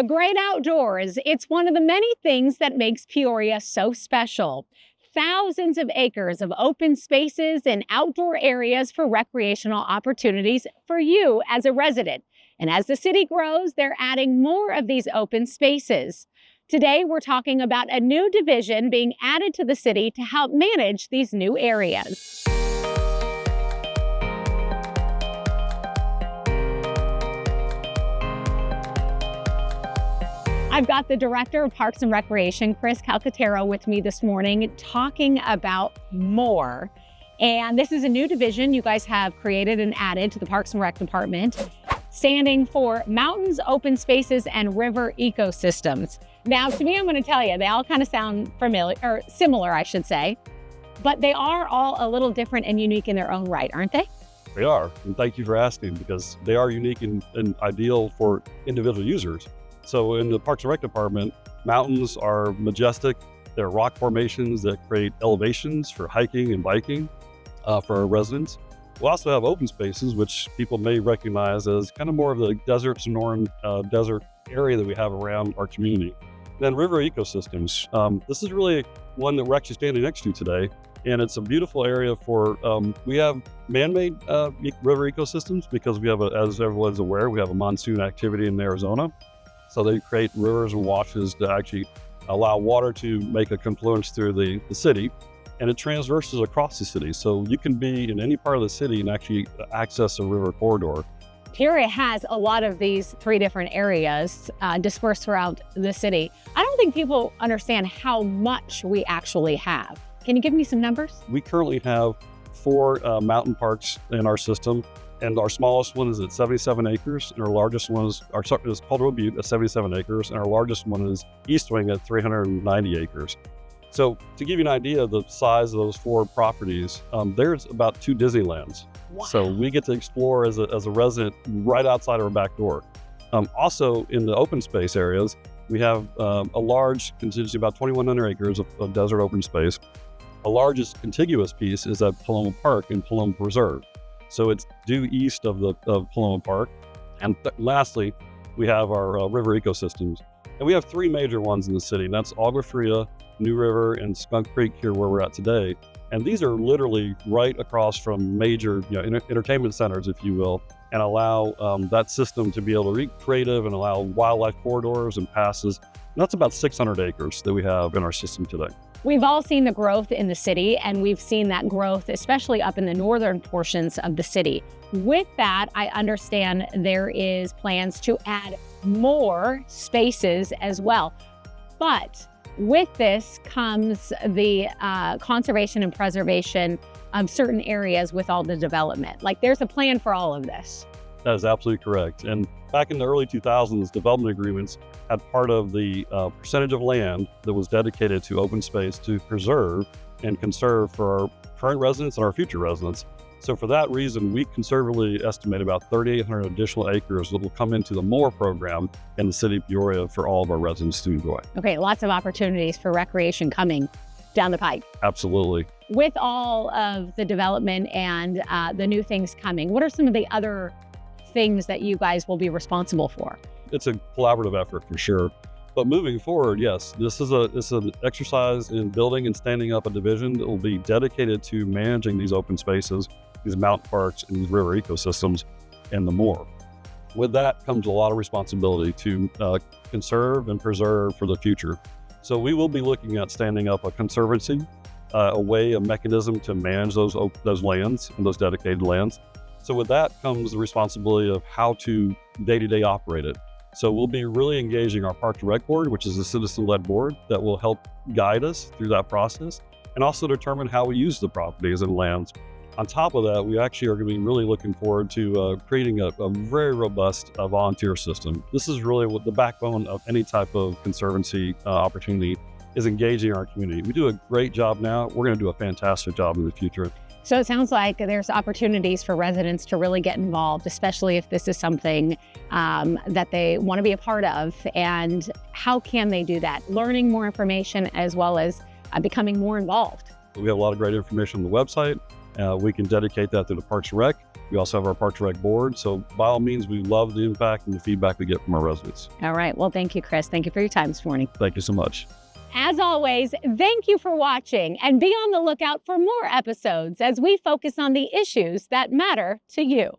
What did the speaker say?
great outdoors, it's one of the many things that makes Peoria so special. Thousands of acres of open spaces and outdoor areas for recreational opportunities for you as a resident. And as the city grows, they're adding more of these open spaces. Today, we're talking about a new division being added to the city to help manage these new areas. I've got the Director of Parks and Recreation, Chris Calcaterra, with me this morning talking about more. And this is a new division you guys have created and added to the Parks and Rec Department, standing for Mountains, Open Spaces, and River Ecosystems. Now, to me, I'm going to tell you, they all kind of sound familiar, or similar, I should say, but they are all a little different and unique in their own right, aren't they? They are, and thank you for asking, because they are unique and ideal for individual users. So in the Parks and Rec Department, mountains are majestic. They're rock formations that create elevations for hiking and biking for our residents. We also have open spaces, which people may recognize as kind of more of the desert Sonoran desert area that we have around our community. Then river ecosystems. This is really one that we're actually standing next to today. And it's a beautiful area for, we have man-made river ecosystems because we have, as everyone's aware, we have a monsoon activity in Arizona. So they create rivers and washes to actually allow water to make a confluence through the city, and it transverses across the city. So you can be in any part of the city and actually access a river corridor. Peoria has a lot of these three different areas dispersed throughout the city. I don't think people understand how much we actually have. Can you give me some numbers? We currently have 4 mountain parks in our system. And our smallest one is at 77 acres, and our largest one is Caldwell Butte at 77 acres, and our largest one is East Wing at 390 acres. So to give you an idea of the size of those 4 properties, there's about 2 Disneylands. Wow. So we get to explore as a resident right outside our back door. Also in the open space areas, we have a large contingency, about 2,100 acres of desert open space. The largest contiguous piece is at Paloma Park in Paloma Preserve. So it's due east of Paloma Park. And lastly, we have our river ecosystems. And we have 3 major ones in the city, and that's Agua Fria, New River, and Skunk Creek here where we're at today. And these are literally right across from major entertainment centers, if you will, and allow that system to be able to be creative and allow wildlife corridors and passes. And that's about 600 acres that we have in our system today. We've all seen the growth in the city, and we've seen that growth, especially up in the northern portions of the city. With that, I understand there is plans to add more spaces as well. But with this comes the conservation and preservation of certain areas with all the development. Like, there's a plan for all of this. That is absolutely correct. And back in the early 2000s, development agreements had part of the percentage of land that was dedicated to open space to preserve and conserve for our current residents and our future residents. So for that reason, we conservatively estimate about 3,800 additional acres that will come into the MORE program in the city of Peoria for all of our residents to enjoy. Okay, lots of opportunities for recreation coming down the pike. Absolutely. With all of the development and the new things coming, what are some of the other things that you guys will be responsible for? It's a collaborative effort for sure. But moving forward, yes, this is an exercise in building and standing up a division that will be dedicated to managing these open spaces, these mountain parks, and these river ecosystems, and the more. With that comes a lot of responsibility to conserve and preserve for the future. So we will be looking at standing up a conservancy, a mechanism to manage those lands and those dedicated lands. So with that comes the responsibility of how to day-to-day operate it. So we'll be really engaging our Park and Rec Board, which is a citizen-led board that will help guide us through that process and also determine how we use the properties and lands. On top of that, we actually are going to be really looking forward to creating a very robust volunteer system. This is really what the backbone of any type of conservancy opportunity is, engaging our community. We do a great job now. We're going to do a fantastic job in the future. So it sounds like there's opportunities for residents to really get involved, especially if this is something that they want to be a part of. And how can they do that? Learning more information as well as becoming more involved. We have a lot of great information on the website. We can dedicate that to the Parks and Rec. We also have our Parks and Rec board. So by all means, we love the impact and the feedback we get from our residents. All right. Well, thank you, Chris. Thank you for your time this morning. Thank you so much. As always, thank you for watching, and be on the lookout for more episodes as we focus on the issues that matter to you.